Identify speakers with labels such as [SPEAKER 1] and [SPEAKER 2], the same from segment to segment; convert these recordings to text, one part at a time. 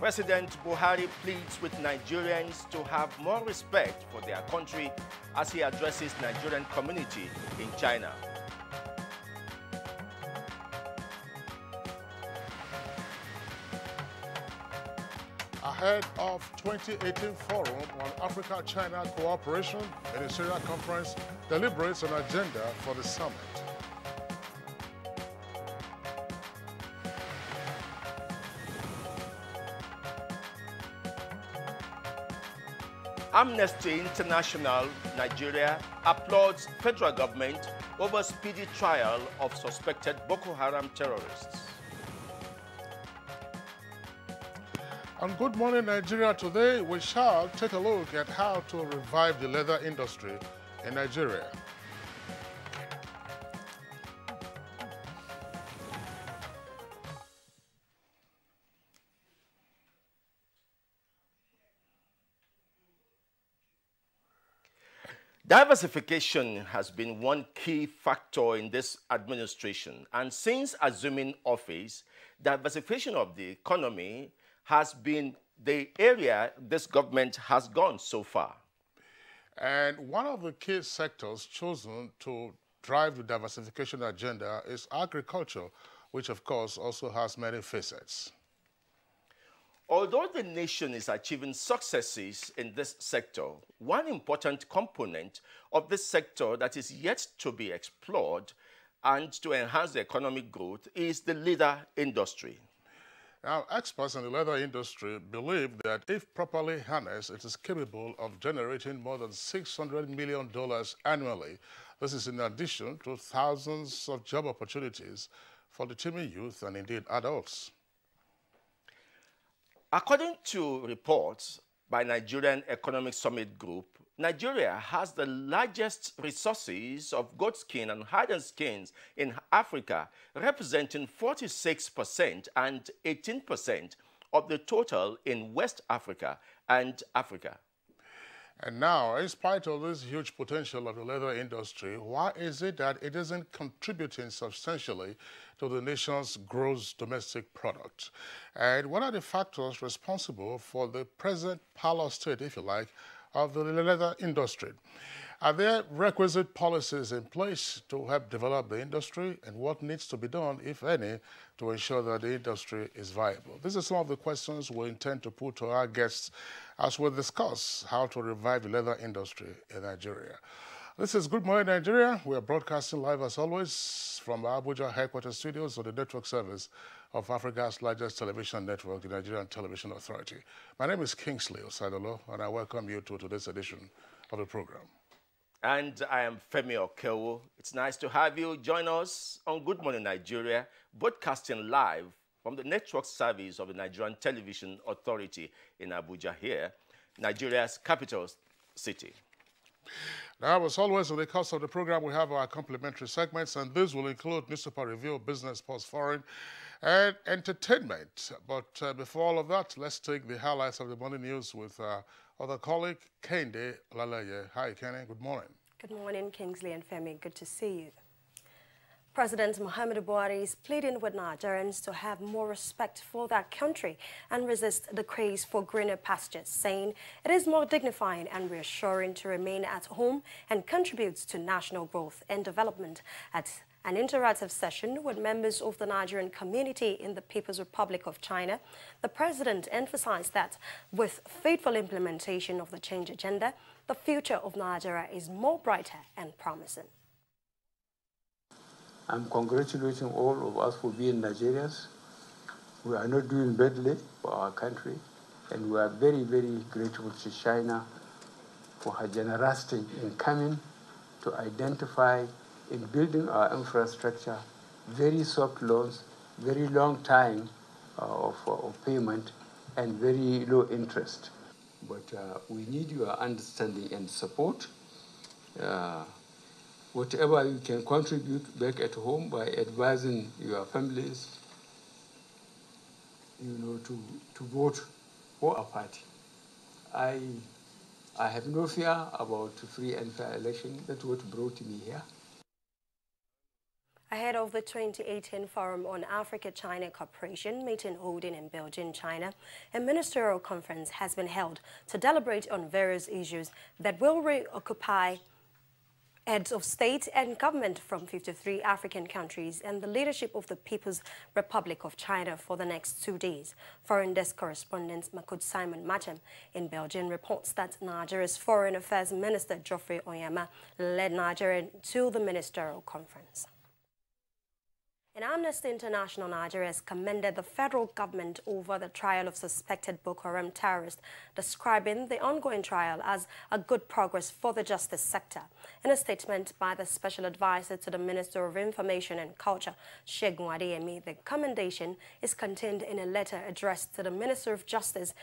[SPEAKER 1] President Buhari pleads with Nigerians to have more respect for their country as he addresses Nigerian community in China.
[SPEAKER 2] Ahead of 2018 Forum on Africa-China Cooperation, Ministerial Conference deliberates an agenda for the summit.
[SPEAKER 1] Amnesty International Nigeria applauds federal government over speedy trial of suspected Boko Haram terrorists.
[SPEAKER 2] On Good Morning Nigeria today, we shall take a look at how to revive the leather industry in Nigeria.
[SPEAKER 1] Diversification has been one key factor in this administration, and since assuming office, diversification of the economy has been the area this government has gone so far.
[SPEAKER 2] And one of the key sectors chosen to drive the diversification agenda is agriculture, which of course also has many facets.
[SPEAKER 1] Although the nation is achieving successes in this sector, one important component of this sector that is yet to be explored and to enhance the economic growth is the leather industry.
[SPEAKER 2] Now, experts in the leather industry believe that if properly harnessed, it is capable of generating more than $600 million annually. This is in addition to thousands of job opportunities for the teeming youth and indeed adults.
[SPEAKER 1] According to reports by Nigerian Economic Summit Group, Nigeria has the largest resources of goat skin and hide skins in Africa, representing 46% and 18% of the total in West Africa and Africa.
[SPEAKER 2] And now, in spite of this huge potential of the leather industry, why is it that it isn't contributing substantially to the nation's gross domestic product? And what are the factors responsible for the present parlor state, if you like, of the leather industry? Are there requisite policies in place to help develop the industry, and what needs to be done, if any, to ensure that the industry is viable? These are some of the questions we intend to put to our guests as we discuss how to revive the leather industry in Nigeria. This is Good Morning Nigeria. We are broadcasting live as always from our Abuja headquarters studios of the network service of Africa's largest television network, the Nigerian Television Authority. My name is Kingsley Osadolo, and I welcome you to today's edition of the program.
[SPEAKER 1] And I am Femi Okewo. It's nice to have you join us on Good Morning Nigeria, broadcasting live from the network service of the Nigerian Television Authority in Abuja here, Nigeria's capital city.
[SPEAKER 2] Now, as always, in the course of the program, we have our complimentary segments, and these will include newspaper review, business, sports, foreign, and entertainment. But before all of that, let's take the highlights of the morning news with other colleague, Kende Lalaye. Hi, Kende. Good morning.
[SPEAKER 3] Good morning, Kingsley and Femi. Good to see you. President Muhammadu Buhari is pleading with Nigerians to have more respect for their country and resist the craze for greener pastures, saying it is more dignifying and reassuring to remain at home and contribute to national growth and development. At an interactive session with members of the Nigerian community in the People's Republic of China, the president emphasized that with faithful implementation of the change agenda, the future of Nigeria is more brighter and promising.
[SPEAKER 4] I'm congratulating all of us for being Nigerians. We are not doing badly for our country, and we are very, very grateful to China for her generosity in coming to identify in building our infrastructure, very soft loans, very long time of payment, and very low interest. But we need your understanding and support. Whatever you can contribute back at home by advising your families, to vote for a party. I have no fear about free and fair election. That's what brought me here.
[SPEAKER 3] Ahead of the 2018 Forum on Africa-China Cooperation meeting holding in Beijing, China, a ministerial conference has been held to deliberate on various issues that will reoccupy heads of state and government from 53 African countries and the leadership of the People's Republic of China for the next 2 days. Foreign desk correspondent Makud Simon Machem in Beijing reports that Nigeria's Foreign Affairs Minister Geoffrey Onyema led Nigeria to the ministerial conference. And Amnesty International Nigeria has commended the federal government over the trial of suspected Boko Haram terrorists, describing the ongoing trial as a good progress for the justice sector. In a statement by the Special Advisor to the Minister of Information and Culture, Segun Adeyemi, the commendation is contained in a letter addressed to the Minister of Justice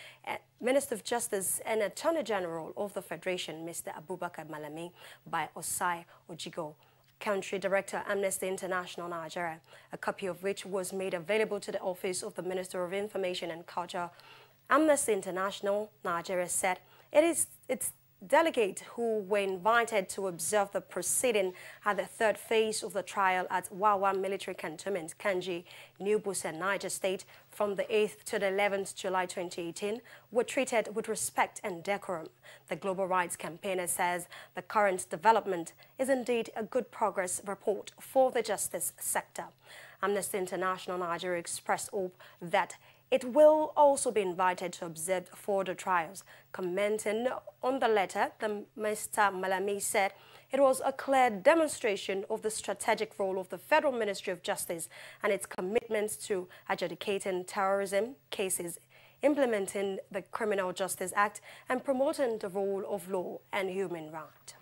[SPEAKER 3] and Attorney General of the Federation, Mr. Abubakar Malami, by Osai Ojigo, Country Director, Amnesty International Nigeria, a copy of which was made available to the Office of the Minister of Information and Culture. Amnesty International Nigeria said its delegates who were invited to observe the proceeding at the third phase of the trial at Wawa Military Cantonment, Kanji, New Busa, Niger State, from the 8th to the 11th July 2018, were treated with respect and decorum. The Global Rights Campaigner says the current development is indeed a good progress report for the justice sector. Amnesty International Nigeria expressed hope that it will also be invited to observe further trials. Commenting on the letter, Mr. Malami said it was a clear demonstration of the strategic role of the Federal Ministry of Justice and its commitment to adjudicating terrorism cases, implementing the Criminal Justice Act, and promoting the rule of law and human rights.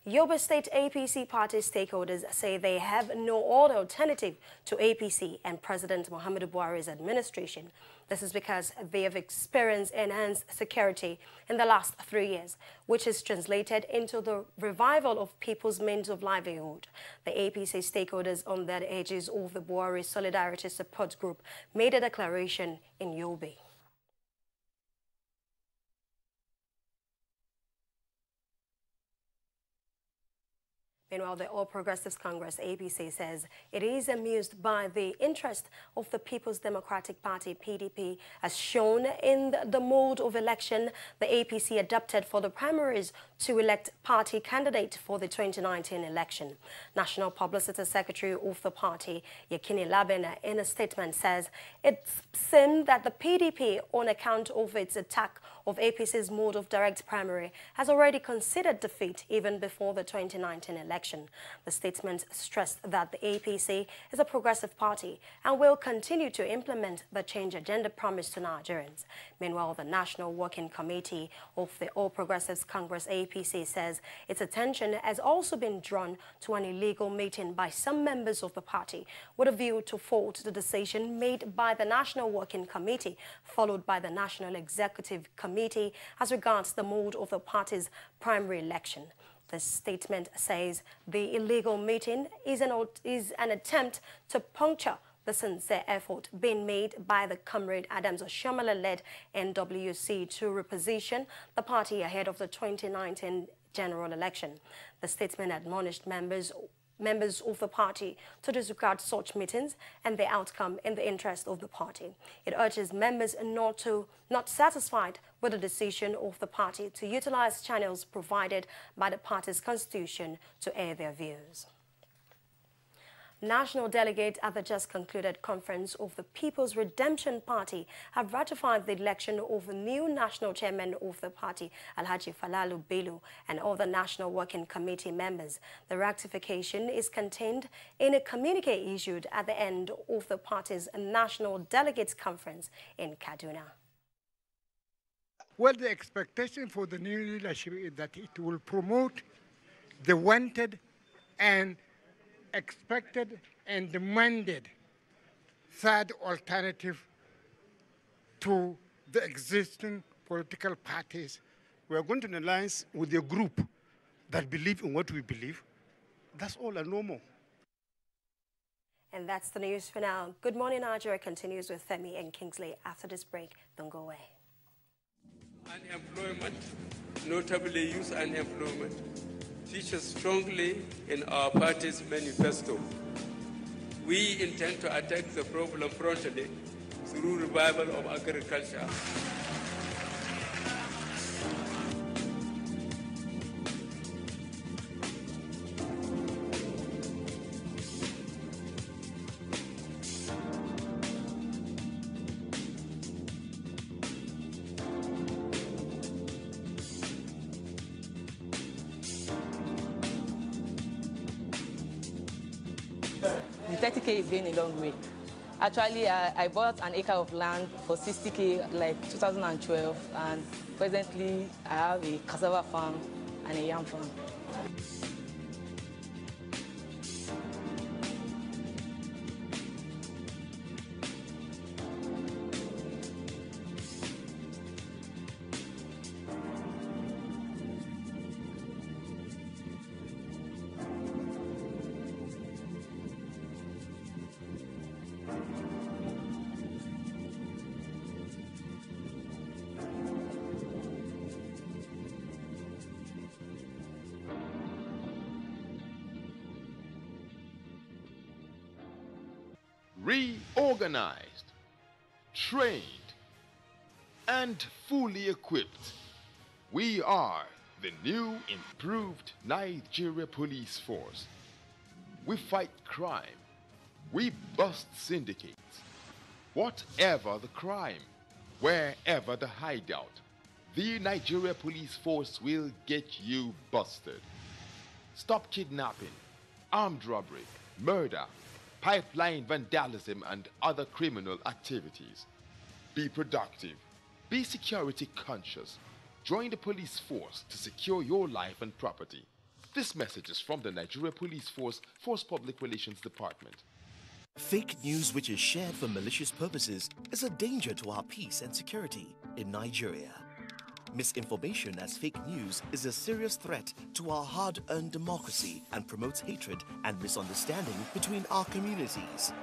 [SPEAKER 3] Yobe State APC party stakeholders say they have no other alternative to APC and President Muhammadu Buhari's administration. This is because they have experienced enhanced security in the last 3 years, which is translated into the revival of people's means of livelihood. The APC stakeholders on the edges of the Buhari Solidarity Support Group made a declaration in Yobe. Meanwhile, the All Progressives Congress, APC, says it is amused by the interest of the People's Democratic Party, PDP, as shown in the mode of election the APC adopted for the primaries to elect party candidate for the 2019 election. National Publicity Secretary of the party, Yekini Labena, in a statement says it seemed that the PDP, on account of its attack of APC's mode of direct primary, has already considered defeat even before the 2019 election. The statement stressed that the APC is a progressive party and will continue to implement the change agenda promised to Nigerians. Meanwhile, the National Working Committee of the All Progressives Congress, APC, says its attention has also been drawn to an illegal meeting by some members of the party with a view to fault the decision made by the National Working Committee, followed by the National Executive Committee as regards the mode of the party's primary election. The statement says the illegal meeting is an attempt to puncture the sincere effort being made by the Comrade Adams Oshiomhole-led NWC to reposition the party ahead of the 2019 general election. The statement admonished members of the party to disregard such meetings and the outcome in the interest of the party. It urges members not satisfied with the decision of the party to utilize channels provided by the party's constitution to air their views. National delegates at the just concluded conference of the People's Redemption Party have ratified the election of the new national chairman of the party, Alhaji Falalu Bello, and other National Working Committee members. The ratification is contained in a communique issued at the end of the party's National Delegates Conference in Kaduna.
[SPEAKER 5] Well, the expectation for the new leadership is that it will promote the wanted and expected and demanded third alternative to the existing political parties. We are going to alliance with a group that believe in what we believe. That's all and no more.
[SPEAKER 3] And that's the news for now. Good Morning Nigeria continues with Femi and Kingsley after this break. Don't go away.
[SPEAKER 6] Unemployment, notably youth unemployment, features strongly in our party's manifesto. We intend to attack the problem frontally through revival of agriculture.
[SPEAKER 7] The 30K is going a long way. Actually, I bought an acre of land for 60K like 2012, and presently I have a cassava farm and a yam farm.
[SPEAKER 8] Reorganized, trained, and fully equipped, we are the new improved Nigeria Police Force. We fight crime. We bust syndicates. Whatever the crime, wherever the hideout, the Nigeria Police Force will get you busted. Stop kidnapping, armed robbery, murder, pipeline vandalism, and other criminal activities. Be productive. Be security conscious. Join the police force to secure your life and property. This message is from the Nigeria Police Force Public Relations Department.
[SPEAKER 9] Fake news which is shared for malicious purposes is a danger to our peace and security in Nigeria. Misinformation as fake news is a serious threat to our hard-earned democracy and promotes hatred and misunderstanding between our communities.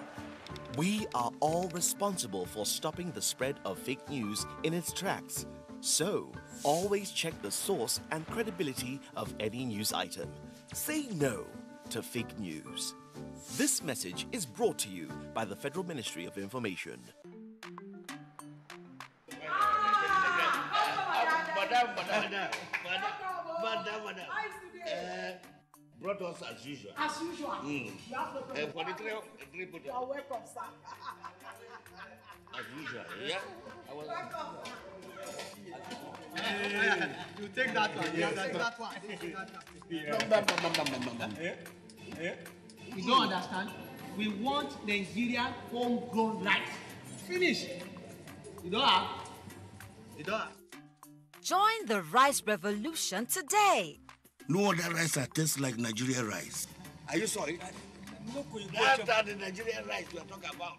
[SPEAKER 9] We are all responsible for stopping the spread of fake news in its tracks. So, always check the source and credibility of any news item. Say no to fake news. This message is brought to you by the Federal Ministry of Information.
[SPEAKER 10] Madam. Brought us as usual.
[SPEAKER 11] As usual. You have no problem.
[SPEAKER 10] For the three put
[SPEAKER 11] you are welcome, sir.
[SPEAKER 10] As usual, yeah? I was
[SPEAKER 11] You take that one. You take that one. You don't understand? We want Nigerian homegrown rice. Finish. You don't have? You don't have?
[SPEAKER 12] Join the rice revolution today.
[SPEAKER 10] no other rice that tastes like Nigerian rice. Are you sorry? That's the Nigerian rice we are talking about.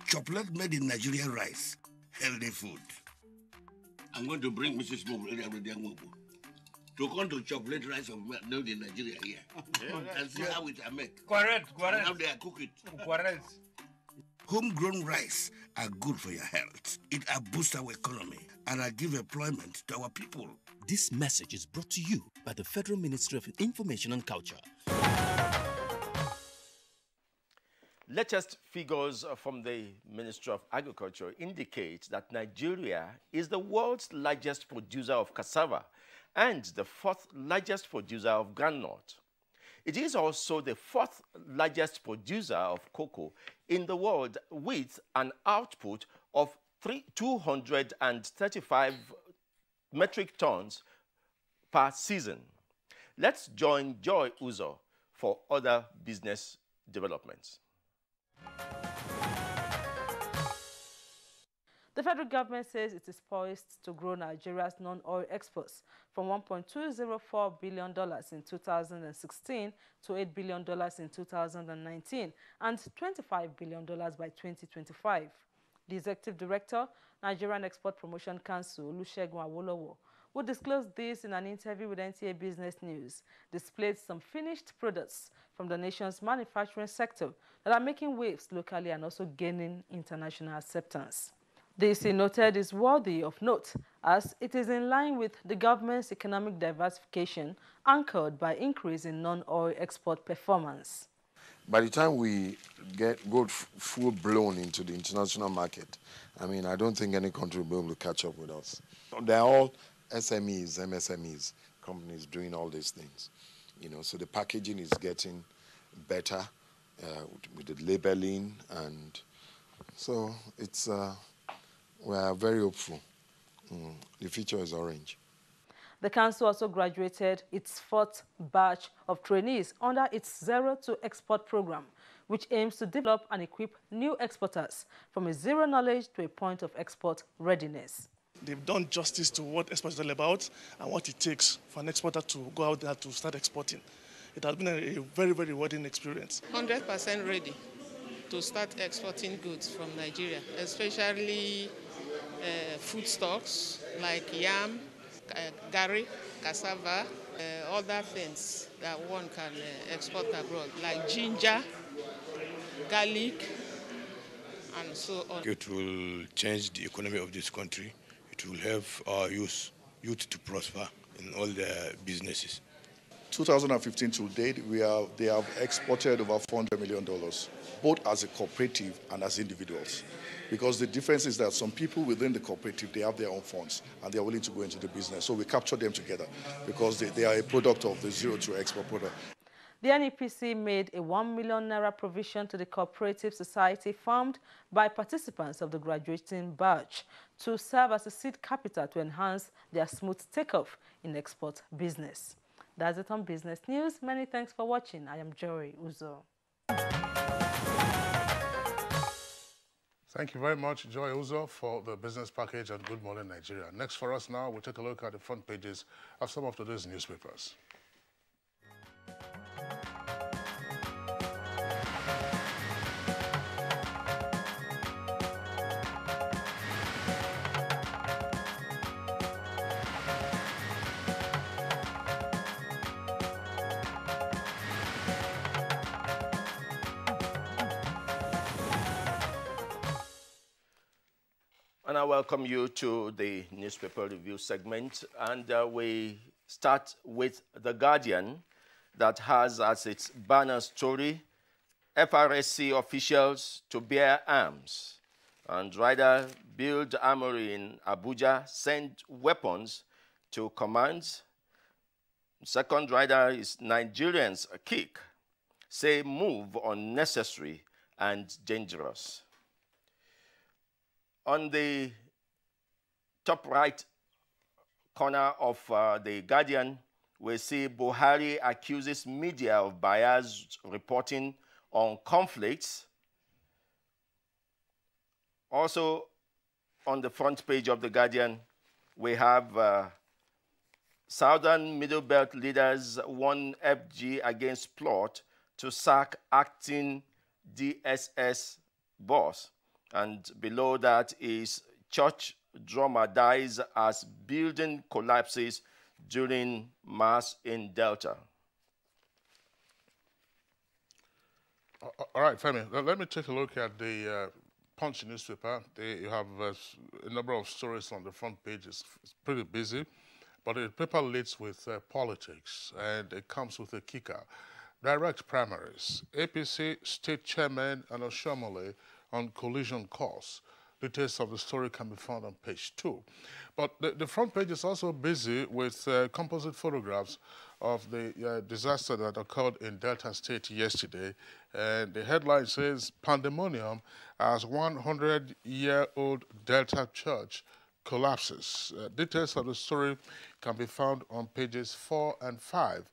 [SPEAKER 10] Chocolate made in Nigerian rice. Healthy food. I'm going to bring Mrs. Mobu to come to chocolate rice made in Nigeria here. And see how it are made.
[SPEAKER 13] Correct.
[SPEAKER 10] And how they are cook it.
[SPEAKER 13] Correct.
[SPEAKER 10] Homegrown rice are good for your health. It boosts our economy and give employment to our people.
[SPEAKER 9] This message is brought to you by the Federal Ministry of Information and Culture.
[SPEAKER 1] Latest figures from the Ministry of Agriculture indicate that Nigeria is the world's largest producer of cassava and the fourth largest producer of groundnut. It is also the fourth largest producer of cocoa in the world, with an output of 235 metric tons per season. Let's join Joy Uzo for other business developments.
[SPEAKER 14] The federal government says it is poised to grow Nigeria's non-oil exports from $1.204 billion in 2016 to $8 billion in 2019 and $25 billion by 2025. The executive director, Nigerian Export Promotion Council, Olusegun Awolowo, who disclosed this in an interview with NTA Business News, displayed some finished products from the nation's manufacturing sector that are making waves locally and also gaining international acceptance. This, he noted, is worthy of note as it is in line with the government's economic diversification anchored by increase in non-oil export performance.
[SPEAKER 13] By the time we go full-blown into the international market, I mean, I don't think any country will be able to catch up with us. They're all SMEs, MSMEs, companies doing all these things. You know, so the packaging is getting better with the labeling, and so it's we are very hopeful. The future is orange.
[SPEAKER 14] The council also graduated its 4th batch of trainees under its Zero to Export program, which aims to develop and equip new exporters from a zero knowledge to a point of export readiness.
[SPEAKER 15] They've done justice to what export is all about and what it takes for an exporter to go out there to start exporting. It has been a very, very rewarding experience.
[SPEAKER 16] 100% ready to start exporting goods from Nigeria, especially foodstuffs like yam, gari, cassava, other things that one can export abroad, like ginger, garlic, and so on.
[SPEAKER 17] It will change the economy of this country. It will help our youth to prosper in all their businesses.
[SPEAKER 18] 2015 to date, they have exported over $400 million, both as a cooperative and as individuals. Because the difference is that some people within the cooperative, they have their own funds and they are willing to go into the business. So we capture them together because they are a product of the Zero to Export product.
[SPEAKER 14] The NEPC made a 1 million naira provision to the cooperative society formed by participants of the graduating batch to serve as a seed capital to enhance their smooth takeoff in export business. That's it on Business News. Many thanks for watching. I am Joy Uzo.
[SPEAKER 2] Thank you very much, Joy Uzo, for the business package and Good Morning Nigeria. Next for us now, we'll take a look at the front pages of some of today's newspapers.
[SPEAKER 1] And I welcome you to the newspaper review segment. And we start with The Guardian, that has as its banner story, FRSC officials to bear arms. And Rider build armory in Abuja, send weapons to commands. Second rider is Nigerians kick, say move unnecessary and dangerous. On the top right corner of The Guardian, we see Buhari accuses media of biased reporting on conflicts. Also, on the front page of The Guardian, we have Southern Middle Belt leaders warn FG against plot to sack acting DSS boss. And below that is church drama dies as building collapses during mass in Delta.
[SPEAKER 2] All right, Femi, let me take a look at the Punch newspaper. You have a number of stories on the front page. It's pretty busy, but the paper leads with politics, and it comes with a kicker. Direct primaries. APC state chairman and Oshomole on collision course. Details of the story can be found on page 2. But the front page is also busy with composite photographs of the disaster that occurred in Delta State yesterday. And the headline says, Pandemonium as 100-year-old Delta church collapses. Details of the story can be found on pages 4 and 5.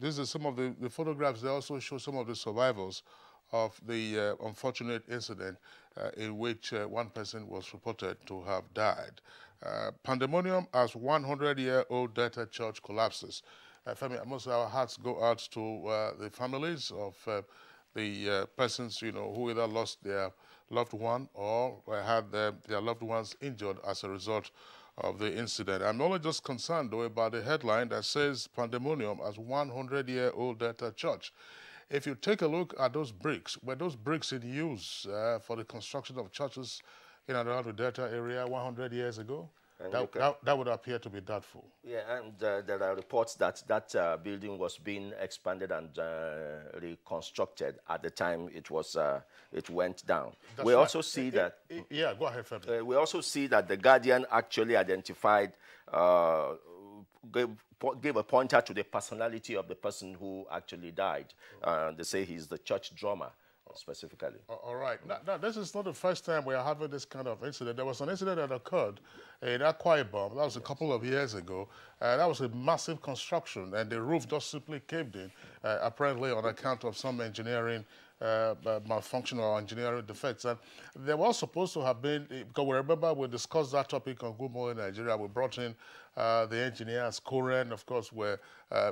[SPEAKER 2] These are some of the photographs. They also show some of the survivors of the unfortunate incident in which one person was reported to have died. Pandemonium as 100-year-old Delta church collapses. Femi, most of our hearts go out to the families of the persons, who either lost their loved one or had their loved ones injured as a result of the incident. I'm only just concerned, though, about the headline that says Pandemonium as 100-year-old Delta church. If you take a look at those bricks, were those bricks in use for the construction of churches in and around the Delta area 100 years ago?
[SPEAKER 1] And
[SPEAKER 2] That would appear to be doubtful.
[SPEAKER 1] Yeah, and there are reports that that building was being expanded and reconstructed at the time it went down.
[SPEAKER 2] That's
[SPEAKER 1] we
[SPEAKER 2] right.
[SPEAKER 1] Also see that.
[SPEAKER 2] Yeah, go ahead, Femi.
[SPEAKER 1] We also see that the Guardian actually identified, gave a pointer to the personality of the person who actually died. They say he's the church drummer. Specifically.
[SPEAKER 2] All right. Now, this is not the first time we are having this kind of incident. There was an incident that occurred in Akwa Ibom. That was a couple of years ago. That was a massive construction, and the roof just simply caved in, apparently on account of some engineering malfunction or engineering defects. And there was supposed to have been, because we remember we discussed that topic on Good Morning Nigeria. We brought in the engineers, Koren, of course,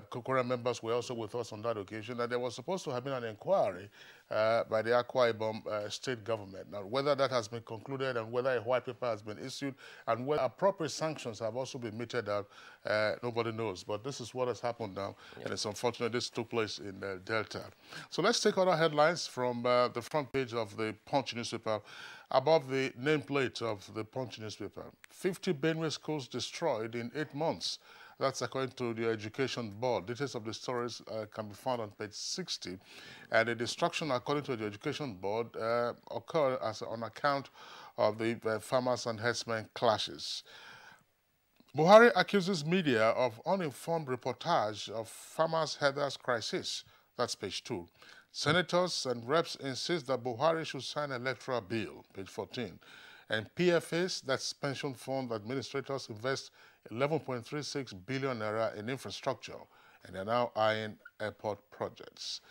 [SPEAKER 2] Koren members were also with us on that occasion. And there was supposed to have been an inquiry by the Akwa Ibom state government. Now, whether that has been concluded and whether a white paper has been issued and whether appropriate sanctions have also been meted out, nobody knows. But this is what has happened now, and it's unfortunate this took place in Delta. So let's take other headlines from the front page of the Punch newspaper. Above the nameplate of the Punch newspaper, 50 Benue schools destroyed in 8 months. That's according to the Education Board. Details of the stories can be found on page 60. And the destruction, according to the Education Board, occurred on account of the farmers and herdsmen clashes. Buhari accuses media of uninformed reportage of farmers' herders' crisis. That's page 2. Senators and reps insist that Buhari should sign electoral bill, page 14. And PFAs, that's pension fund administrators, invest 11.36 billion naira in infrastructure, and they're now eyeing airport projects.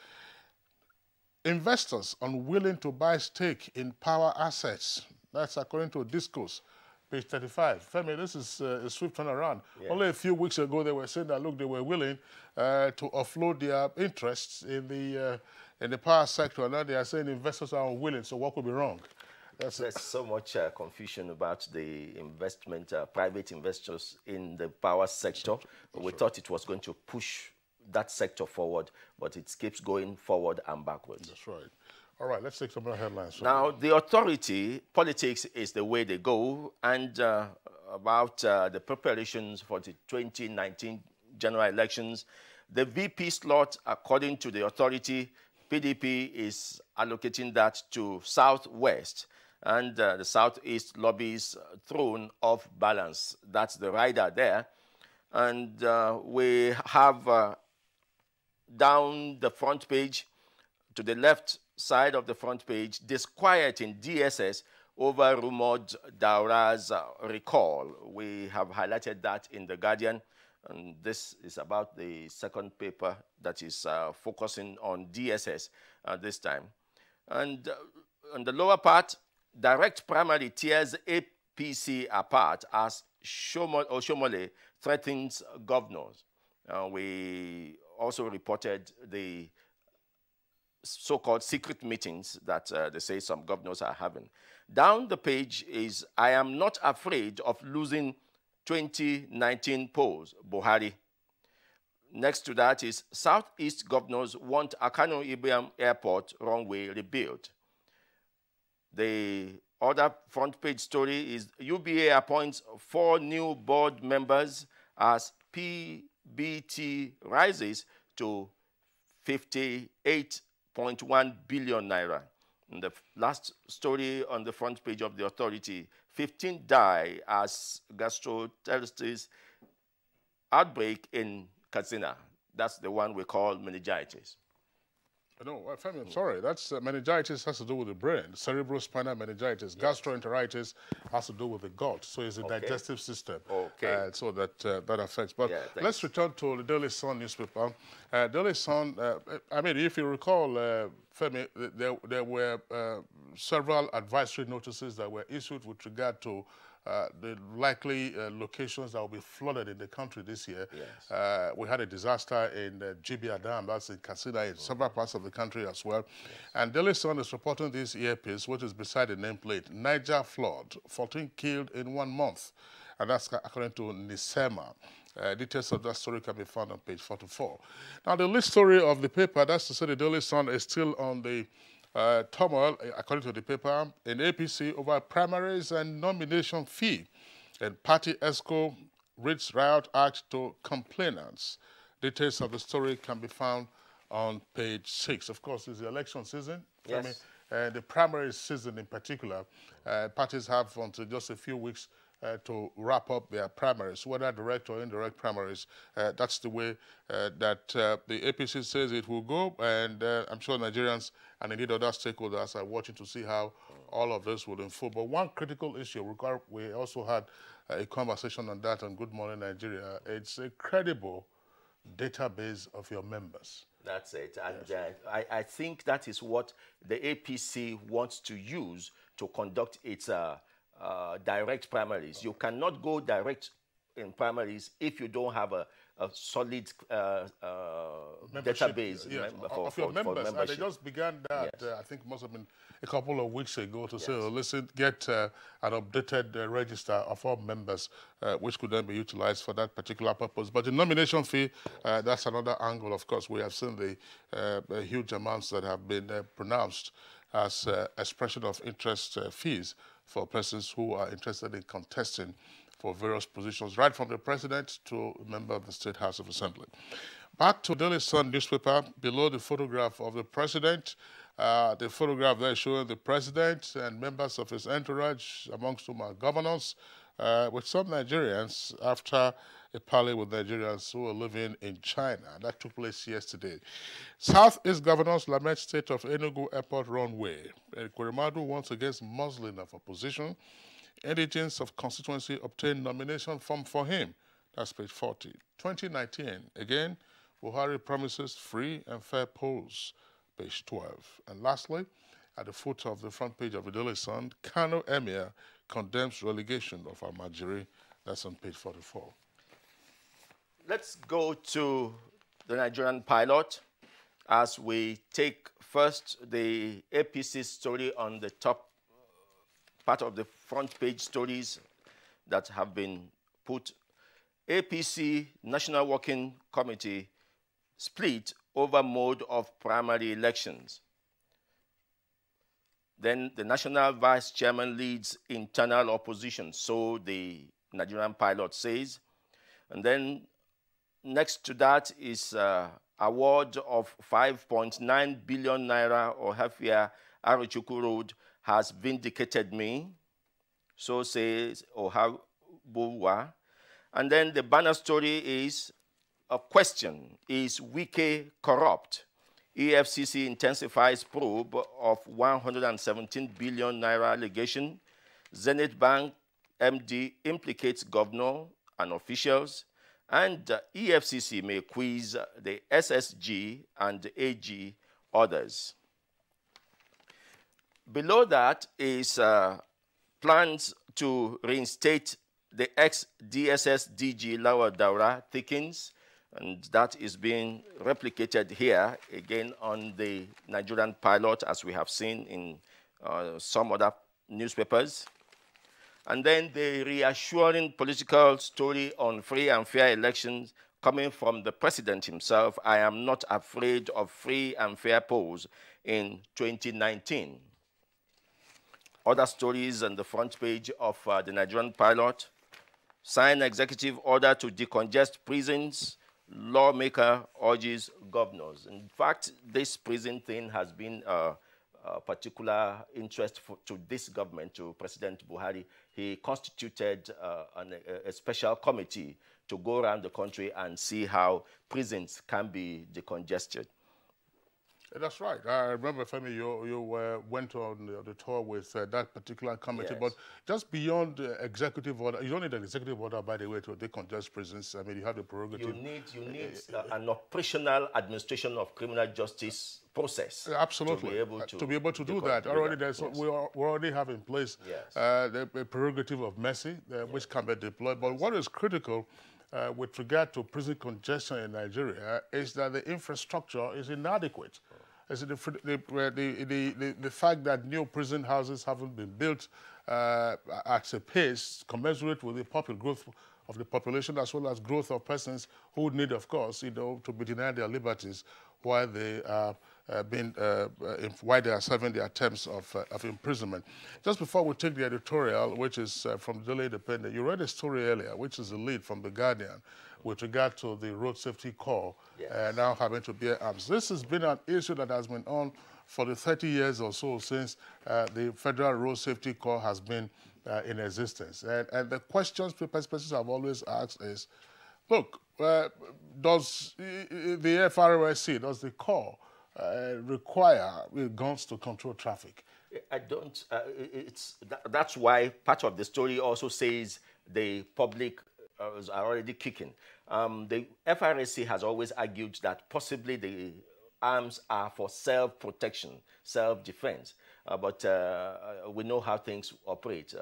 [SPEAKER 2] Investors unwilling to buy stake in power assets. That's according to Discourse, page 35. Femi, this is a swift turnaround. Yeah. Only a few weeks ago, they were saying that, look, they were willing to offload their interests in the power sector. Now they are saying investors are unwilling, so what could be wrong?
[SPEAKER 1] There's so much confusion about the investment, private investors in the power sector. We thought it was going to push that sector forward, but it keeps going forward and backwards.
[SPEAKER 2] That's right. All right, let's take some other headlines.
[SPEAKER 1] Now, the authority, politics is the way they go, and about the preparations for the 2019 general elections, the VP slot, according to the authority, PDP is allocating that to Southwest, and the Southeast lobbies thrown off balance. That's the rider there. And we have down the front page, to the left side of the front page, disquiet in DSS over rumored Daura's recall. We have highlighted that in The Guardian, and this is about the second paper that is focusing on DSS this time. And on the lower part, direct primary tears APC apart as Oshomole threatens governors. We also reported the so-called secret meetings that they say some governors are having. Down the page is, I am not afraid of losing 2019 polls, Buhari. Next to that is, Southeast governors want Akano Ibiam Airport runway rebuilt. The other front page story is, UBA appoints 4 new board members as PBT rises to 58.1 billion naira. And the last story on the front page of the authority, 15 die as gastroenteritis outbreak in Katsina. That's the one we call meningitis.
[SPEAKER 2] No, Femi, I'm sorry. That's meningitis has to do with the brain. Cerebrospinal meningitis. Yes. Gastroenteritis has to do with the gut. So it's a digestive system. Okay. So that affects. But let's return to the Daily Sun newspaper. Daily Sun, I mean, if you recall, Femi, there were several advisory notices that were issued with regard to the likely locations that will be flooded in the country this year. Yes. We had a disaster in Jibia Dam, that's in Katsina, in several parts of the country as well. Yes. And Daily Sun is reporting this earpiece, which is beside the nameplate. Niger flood, 14 killed in 1 month. And that's according to Nisema. Details of that story can be found on page 44. Now, the lead story of the paper, that's to say the Daily Sun, is still on the turmoil, according to the paper, in APC over primaries and nomination fee. And party ESCO reads riot act to complainants. Details of the story can be found on page 6. Of course, it's the election season.
[SPEAKER 1] Yes.
[SPEAKER 2] The primary season in particular, parties have until just a few weeks to wrap up their primaries, whether direct or indirect primaries. That's the way that the APC says it will go, and I'm sure Nigerians and indeed other stakeholders are watching to see how all of this will unfold. But one critical issue, we also had a conversation on that on Good Morning Nigeria. It's a credible database of your members.
[SPEAKER 1] That's it. And I think that is what the APC wants to use to conduct its direct primaries. You cannot go direct in primaries if you don't have a solid database
[SPEAKER 2] of your members. And they just began that, I think must have been a couple of weeks ago to say, oh, listen, get an updated register of all members, which could then be utilized for that particular purpose. But the nomination fee, that's another angle. Of course, we have seen the huge amounts that have been pronounced as expression of interest fees for persons who are interested in contesting for various positions, right from the president to a member of the State House of Assembly. Back to Daily Sun newspaper, below the photograph of the president, the photograph there showing the president and members of his entourage, amongst whom are governors, with some Nigerians after a parley with Nigerians who are living in China. That took place yesterday. Southeast governors lament state of Enugu Airport runway. Kwerimadu once against muzzling of opposition. Indigents of constituency obtained nomination form for him. That's page 40. 2019, again, Buhari promises free and fair polls. Page 12. And lastly, at the foot of the front page of the Daily Sun, Kano Emir condemns relegation of Almajiri. That's on page 44.
[SPEAKER 1] Let's go to the Nigerian pilot as we take first the APC story on the top part of the front page stories that have been put. APC National Working Committee split over mode of primary elections. Then the national vice chairman leads internal opposition, so the Nigerian pilot says. And then next to that is award of 5.9 billion naira or Hafia Arochukwu Road has vindicated me, so says Ohabuwa. And then the banner story is a question: is Wike corrupt? EFCC intensifies probe of 117 billion naira allegation. Zenith Bank MD implicates governor and officials. And EFCC may quiz the SSG and AG others. Below that is plans to reinstate the ex-DSS DG Lawal Daura thickens, and that is being replicated here again on the Nigerian pilot, as we have seen in some other newspapers. And then the reassuring political story on free and fair elections coming from the president himself. I am not afraid of free and fair polls in 2019. Other stories on the front page of the Nigerian pilot. Sign executive order to decongest prisons. Lawmaker urges governors. In fact, this prison thing has been a particular interest to this government, to President Buhari. He constituted a special committee to go around the country and see how prisons can be decongested.
[SPEAKER 2] That's right. I remember, Femi, you went on the tour with that particular committee. Yes. But just beyond executive order, you don't need an executive order, by the way, to decongest prisons. I mean, you have the prerogative.
[SPEAKER 1] You need an operational administration of criminal justice process.
[SPEAKER 2] Absolutely. To be able to do that. Already, yes. We already have in place the prerogative of mercy, which can be deployed. But what is critical with regard to prison congestion in Nigeria is that the infrastructure is inadequate. The fact that new prison houses haven't been built at a pace commensurate with the growth of the population, as well as growth of persons who need, of course, to be denied their liberties while they are while they are serving their terms of imprisonment. Just before we take the editorial, which is from the Daily Independent, you read a story earlier, which is a lead from The Guardian, with regard to the Road Safety Corps now having to bear arms. This has been an issue that has been on for the 30 years or so since the Federal Road Safety Corps has been in existence. And the questions persons have always asked is, look, does the FRSC, does the Corps require guns to control traffic?
[SPEAKER 1] I don't. That's why part of the story also says the public are already kicking. The FRSC has always argued that possibly the arms are for self-protection, self-defense. But we know how things operate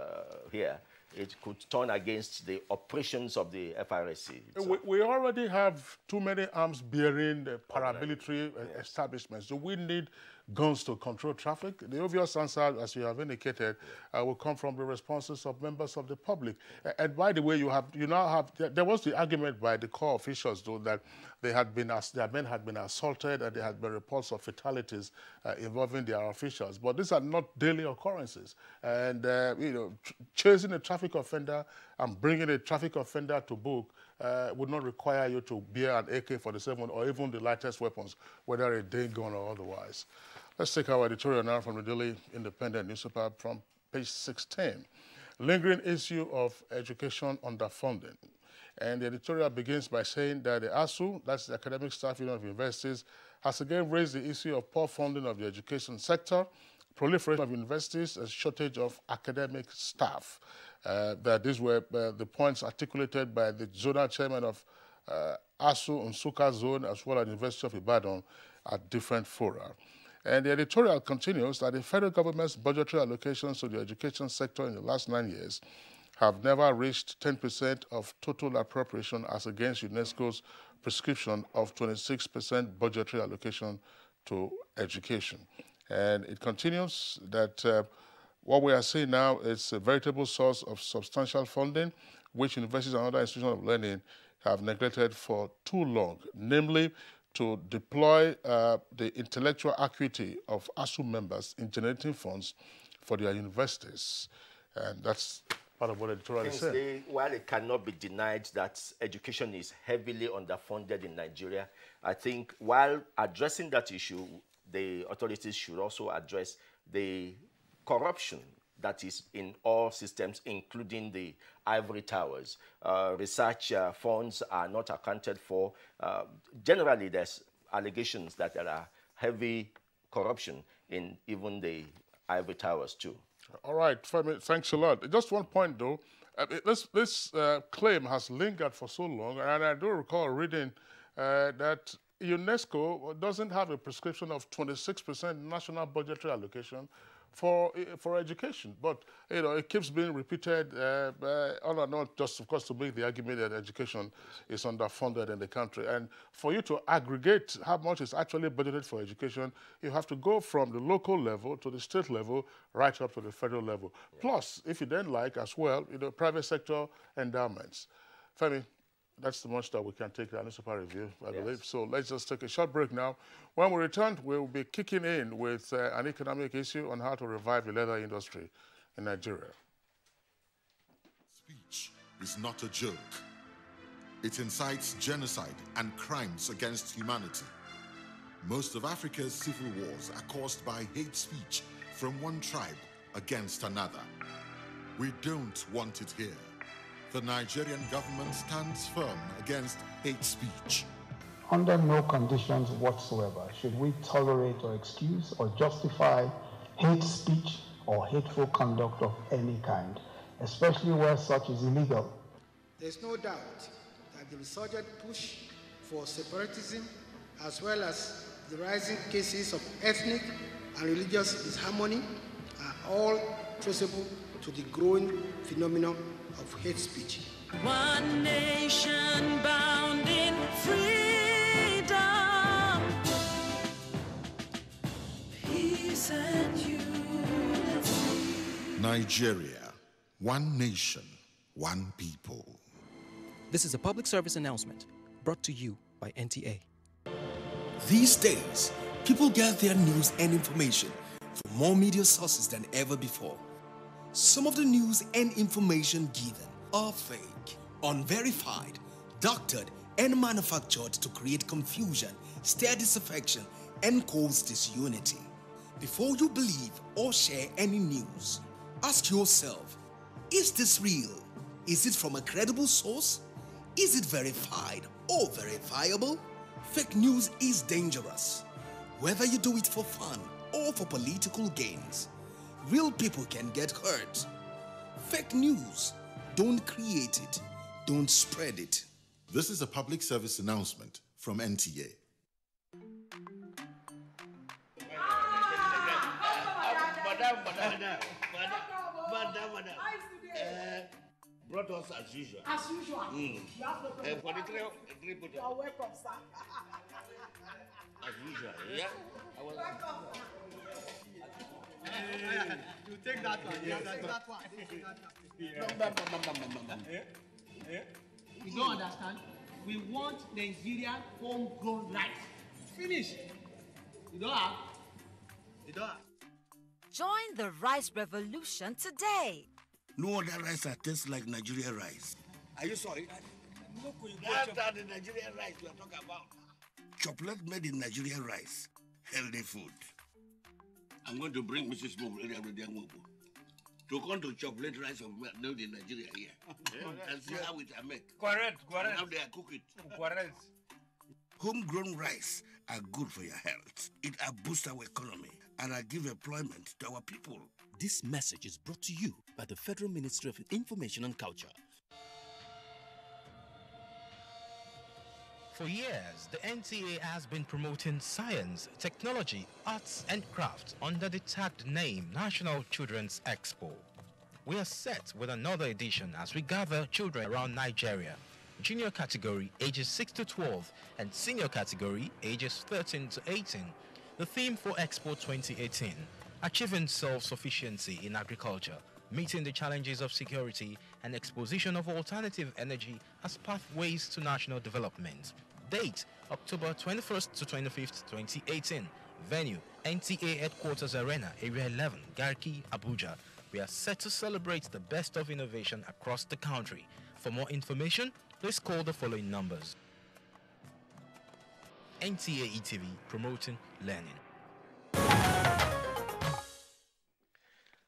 [SPEAKER 1] here. It could turn against the operations of the FRSC.
[SPEAKER 2] We already have too many arms-bearing paramilitary establishments. Do we need guns to control traffic? The obvious answer, as you have indicated, will come from the responses of members of the public. And by the way, there was the argument by the Corps officials, though, that their men had been assaulted and there had been reports of fatalities involving their officials. But these are not daily occurrences. And chasing a traffic offender and bringing a traffic offender to book would not require you to bear an AK-47 or even the lightest weapons, whether a day gun or otherwise. Let's take our editorial now from the Daily Independent newspaper from page 16. Lingering issue of education underfunding. And the editorial begins by saying that the ASU, that's the Academic Staff Union of Universities, has again raised the issue of poor funding of the education sector, proliferation of universities, and shortage of academic staff. That these were the points articulated by the zonal chairman of ASU Nsukka Zone as well as the University of Ibadan at different fora. And the editorial continues that the federal government's budgetary allocations to the education sector in the last 9 years have never reached 10% of total appropriation as against UNESCO's prescription of 26% budgetary allocation to education. And it continues that what we are seeing now is a veritable source of substantial funding, which universities and other institutions of learning have neglected for too long, namely to deploy the intellectual acuity of ASU members in generating funds for their universities. And that's part of what the editorial is saying.
[SPEAKER 1] While it cannot be denied that education is heavily underfunded in Nigeria, I think while addressing that issue, the authorities should also address the corruption that is in all systems, including the ivory towers. Research funds are not accounted for. Generally, there's allegations that there are heavy corruption in even the ivory towers too.
[SPEAKER 2] All right, Femi, thanks a lot. Just one point, though. This claim has lingered for so long, and I do recall reading that UNESCO doesn't have a prescription of 26% national budgetary allocation for education, but it keeps being repeated on and on, just of course to make the argument that education is underfunded in the country. And for you to aggregate how much is actually budgeted for education, you have to go from the local level to the state level, right up to the federal level. Yeah. Plus, if you then like as well, private sector endowments. Femi, that's the much that we can take the newspaper review, I believe. So let's just take a short break now. When we return, we'll be kicking in with an economic issue on how to revive the leather industry in Nigeria.
[SPEAKER 19] Speech is not a joke. It incites genocide and crimes against humanity. Most of Africa's civil wars are caused by hate speech from one tribe against another. We don't want it here. The Nigerian government stands firm against hate speech.
[SPEAKER 20] Under no conditions whatsoever should we tolerate or excuse or justify hate speech or hateful conduct of any kind, especially where such is illegal.
[SPEAKER 21] There's no doubt that the resurgent push for separatism, as well as the rising cases of ethnic and religious disharmony, are all traceable to the growing phenomenon of hate speech.
[SPEAKER 22] One nation bound in freedom, peace and unity.
[SPEAKER 19] Nigeria, one nation, one people.
[SPEAKER 23] This is a public service announcement brought to you by NTA.
[SPEAKER 24] These days,
[SPEAKER 4] People get their news and information from more media sources than ever before. Some of the news and information given are fake, unverified, doctored, and manufactured to create confusion, stir disaffection, and cause disunity. Before you believe or share any news, ask yourself, is this real? Is it from a credible source? Is it verified or verifiable? Fake news is dangerous. Whether you do it for fun or for political gains, real people can get hurt. Fake news, don't create it, don't spread it.
[SPEAKER 19] This is a public service announcement from NTA.
[SPEAKER 10] Madam. Brought us as usual.
[SPEAKER 11] As usual.
[SPEAKER 10] You have no problem. For the three
[SPEAKER 11] you are welcome, sir.
[SPEAKER 10] As usual, yeah? I was
[SPEAKER 11] welcome. You take that one. You take that one. You don't understand? We want Nigerian homegrown rice. Finish. You don't have? You don't have?
[SPEAKER 12] Join the rice revolution today.
[SPEAKER 10] No other rice that tastes like Nigerian rice. Are you sorry? That's the Nigerian rice we are talking about. Chocolate made in Nigerian rice. Healthy food. I'm going to bring Mrs. Mobu to come to chocolate rice made in Nigeria here. And see how it are made.
[SPEAKER 11] Correct.
[SPEAKER 10] And how they are cook it.
[SPEAKER 11] Correct.
[SPEAKER 10] Homegrown rice are good for your health. It boosts our economy and give employment to our people.
[SPEAKER 5] This message is brought to you by the Federal Ministry of Information and Culture.
[SPEAKER 23] For years, the NTA has been promoting science, technology, arts and crafts under the tagged name National Children's Expo. We are set with another edition as we gather children around Nigeria, junior category ages 6 to 12 and senior category ages 13 to 18. The theme for Expo 2018, Achieving Self-Sufficiency in Agriculture, Meeting the Challenges of Security and Exposition of Alternative Energy as Pathways to National Development. Date, October 21st to 25th, 2018. Venue, NTA Headquarters Arena, Area 11, Garki, Abuja. We are set to celebrate the best of innovation across the country. For more information, please call the following numbers. NTA ETV, promoting learning.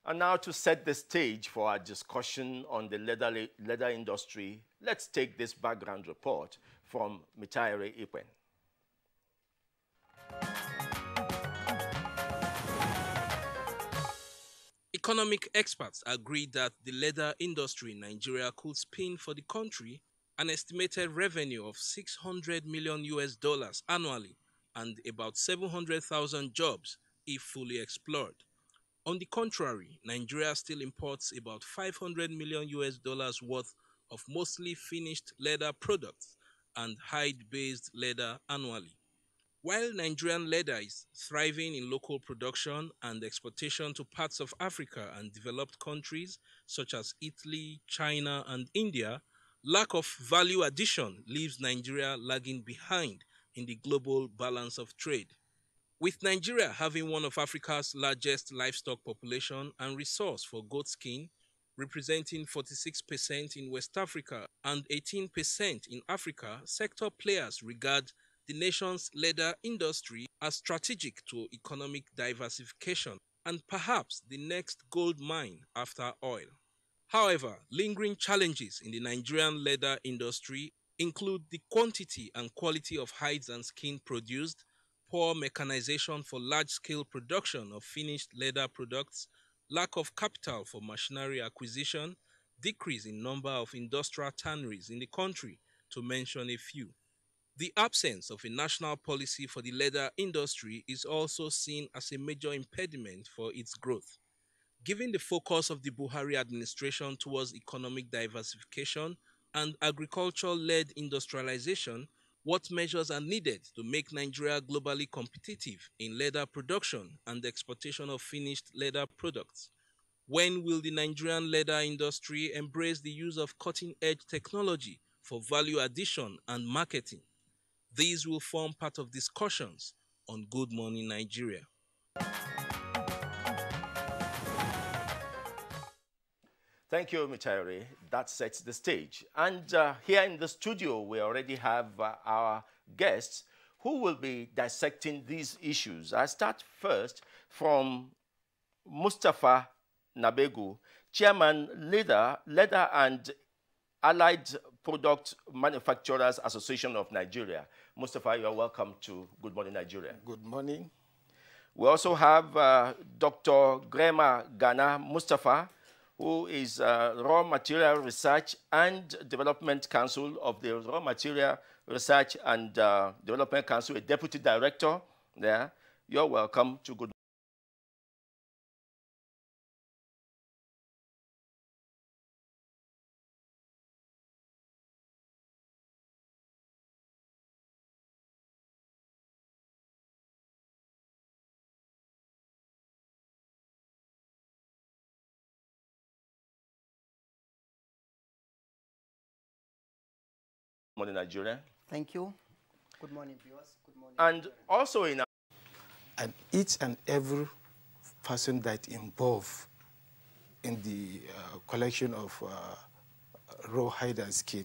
[SPEAKER 1] And now to set the stage for our discussion on the leather industry, let's take this background report from Mitaire Ikwen.
[SPEAKER 24] Economic experts agree that the leather industry in Nigeria could spin for the country an estimated revenue of $600 million annually and about 700,000 jobs if fully explored. On the contrary, Nigeria still imports about $500 million worth of mostly finished leather products and hide-based leather annually. While Nigerian leather is thriving in local production and exportation to parts of Africa and developed countries such as Italy, China, and India, lack of value addition leaves Nigeria lagging behind in the global balance of trade. With Nigeria having one of Africa's largest livestock population and resource for goat skin, representing 46% in West Africa and 18% in Africa, sector players regard the nation's leather industry as strategic to economic diversification and perhaps the next gold mine after oil. However, lingering challenges in the Nigerian leather industry include the quantity and quality of hides and skin produced, poor mechanization for large-scale production of finished leather products, lack of capital for machinery acquisition, decrease in number of industrial tanneries in the country, to mention a few. The absence of a national policy for the leather industry is also seen as a major impediment for its growth. Given the focus of the Buhari administration towards economic diversification and agriculture-led industrialization, what measures are needed to make Nigeria globally competitive in leather production and exportation of finished leather products? When will the Nigerian leather industry embrace the use of cutting-edge technology for value addition and marketing? These will form part of discussions on Good Morning Nigeria.
[SPEAKER 1] Thank you, Michairi. That sets the stage. And here in the studio, we already have our guests who will be dissecting these issues. I start first from Mustafa Nabegu, Chairman, Leather and Allied Product Manufacturers Association of Nigeria. Mustafa, you are welcome to Good Morning Nigeria.
[SPEAKER 3] Good morning.
[SPEAKER 1] We also have Dr. Grema Ghana Mustafa, who is Raw Material Research and Development Council of the Raw Material Research and Development Council, a Deputy Director there. You're welcome to Good Morning Nigeria.
[SPEAKER 6] Thank you. Good morning, viewers. Good morning.
[SPEAKER 1] And also in
[SPEAKER 3] and each and every person that involved in the collection of raw hide and skin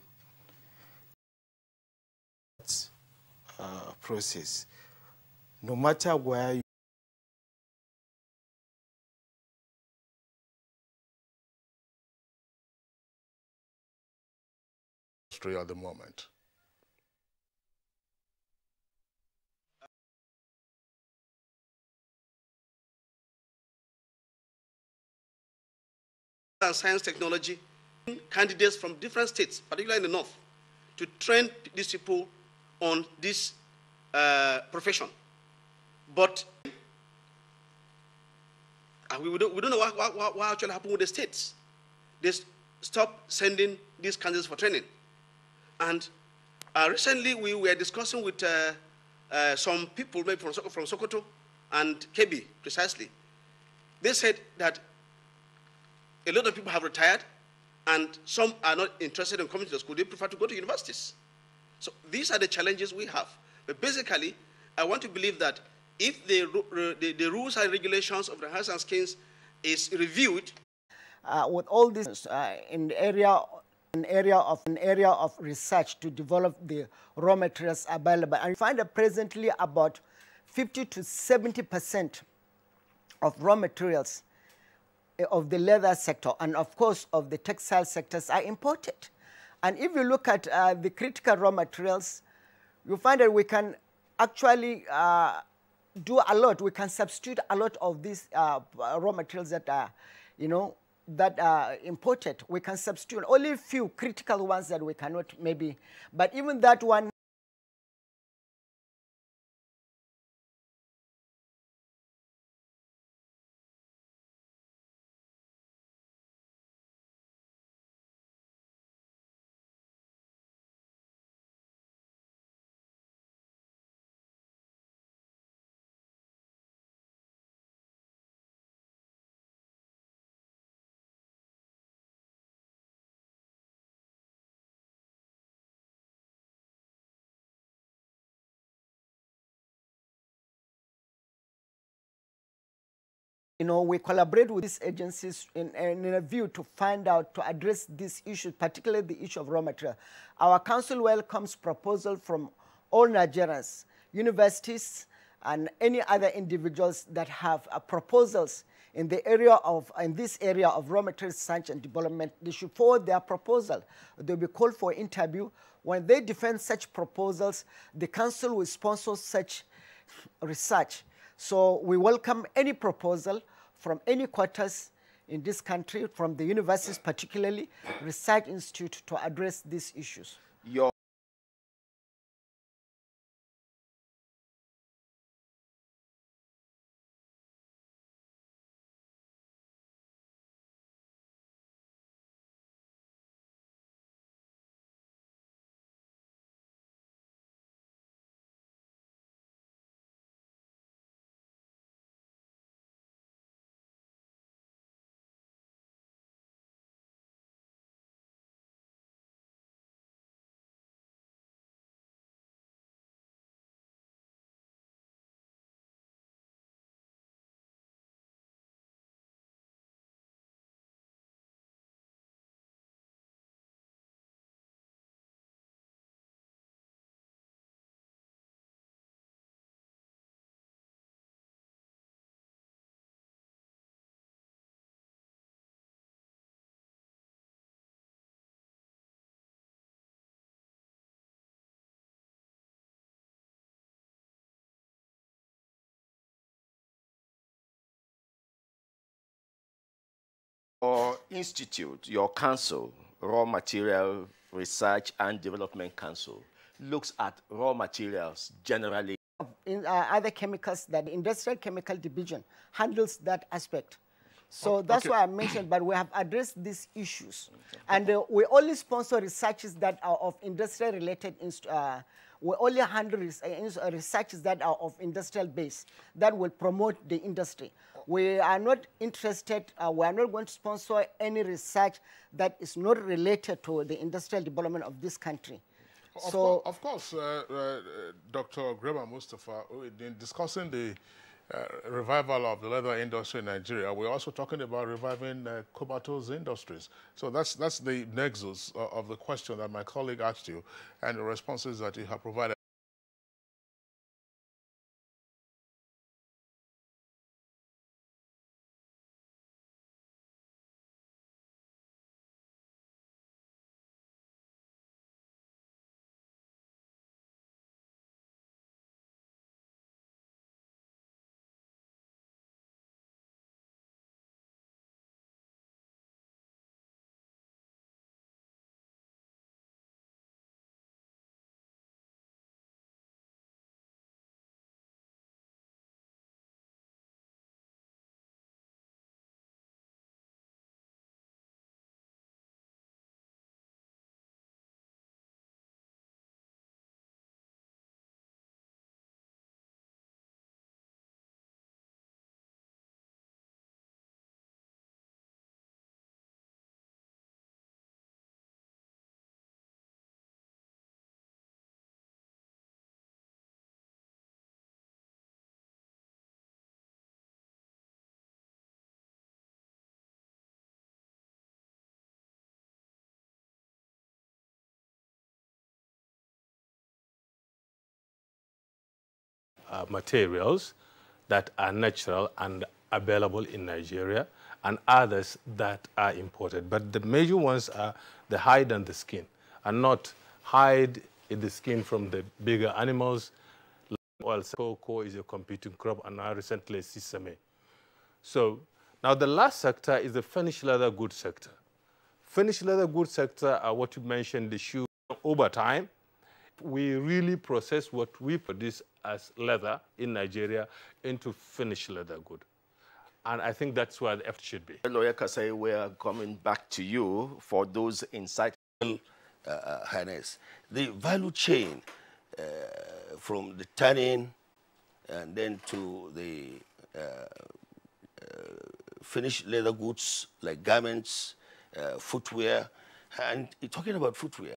[SPEAKER 3] process, no matter where you
[SPEAKER 2] at the moment.
[SPEAKER 7] And science technology candidates from different states, particularly in the north, to train these people on this profession. But we don't know what actually happened with the states. They stopped sending these candidates for training. And recently we were discussing with some people, maybe from Sokoto and Kebbi, precisely. They said that a lot of people have retired, and some are not interested in coming to the school. They prefer to go to universities. So these are the challenges we have. But basically, I want to believe that if the rules and regulations of the health and skins is reviewed,
[SPEAKER 6] with all this in the area of research to develop the raw materials available, and you find that presently about 50 to 70% of raw materials of the leather sector and of course of the textile sectors are imported. And if you look at the critical raw materials, you find that we can actually do a lot. We can substitute a lot of these raw materials that are, that are imported. We can substitute only a few critical ones that we cannot maybe, but even that one, we collaborate with these agencies in a view to find out, to address these issues, particularly the issue of raw material. Our council welcomes proposals from all Nigerians, universities, and any other individuals that have proposals in this area of raw material science and development. They should forward their proposal. They'll be called for interview. When they defend such proposals, the council will sponsor such research. So we welcome any proposal from any quarters in this country, from the universities particularly, research institute, to address these issues.
[SPEAKER 1] Your Or institute, your council, Raw Material Research and Development Council, looks at raw materials generally.
[SPEAKER 6] In other chemicals, that the Industrial Chemical Division handles that aspect. So that's why I mentioned, but we have addressed these issues. And we only sponsor researches that are of industrial-related, we only handle researches that are of industrial base, that will promote the industry. We are not interested, we are not going to sponsor any research that is not related to the industrial development of this country.
[SPEAKER 2] Of course, Dr. Greba Mustafa, in discussing the revival of the leather industry in Nigeria, we're also talking about reviving comatose industries. So that's the nexus of the question that my colleague asked you and the responses that you have provided.
[SPEAKER 8] Materials that are natural and available in Nigeria, and others that are imported. But the major ones are the hide and the skin, and not hide in the skin from the bigger animals. Oil, cocoa is a competing crop, and now recently sesame. So now the last sector is the finished leather goods sector. Finished leather goods sector are what you mentioned, the shoe. Over time, we really process what we produce as leather in Nigeria into finished leather good. And I think that's where the effort should be.
[SPEAKER 1] Lawyer Kasai, we're coming back to you for those insights.
[SPEAKER 10] Highness, the value chain from the tanning and then to the finished leather goods like garments, footwear, and talking about footwear,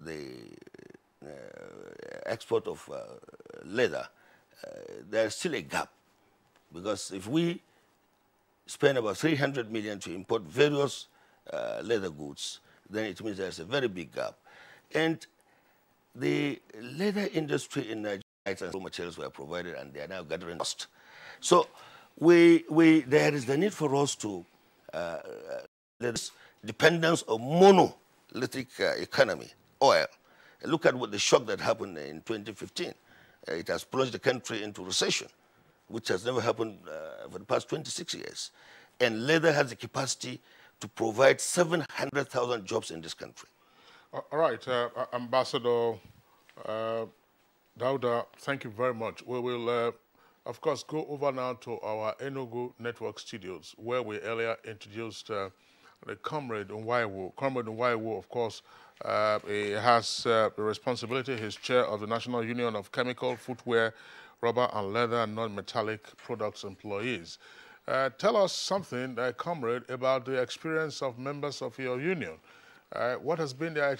[SPEAKER 10] the export of leather, there's still a gap, because if we spend about 300 million to import various leather goods, then it means there's a very big gap. And the leather industry in Nigeria, raw materials were provided and they are now gathering dust. So there is the need for us to this dependence of monolithic economy, oil. Look at what the shock that happened in 2015. It has plunged the country into recession, which has never happened for the past 26 years. And leather has the capacity to provide 700,000 jobs in this country.
[SPEAKER 2] All right, Ambassador Dauda, thank you very much. We will, of course, go over now to our Enugu Network Studios, where we earlier introduced the Comrade Nwaiwu. Comrade Nwaiwu, of course, he has the responsibility, he's chair of the National Union of Chemical, Footwear, Rubber and Leather and Non-Metallic Products Employees. Tell us something, Comrade, about the experience of members of your union. What has been their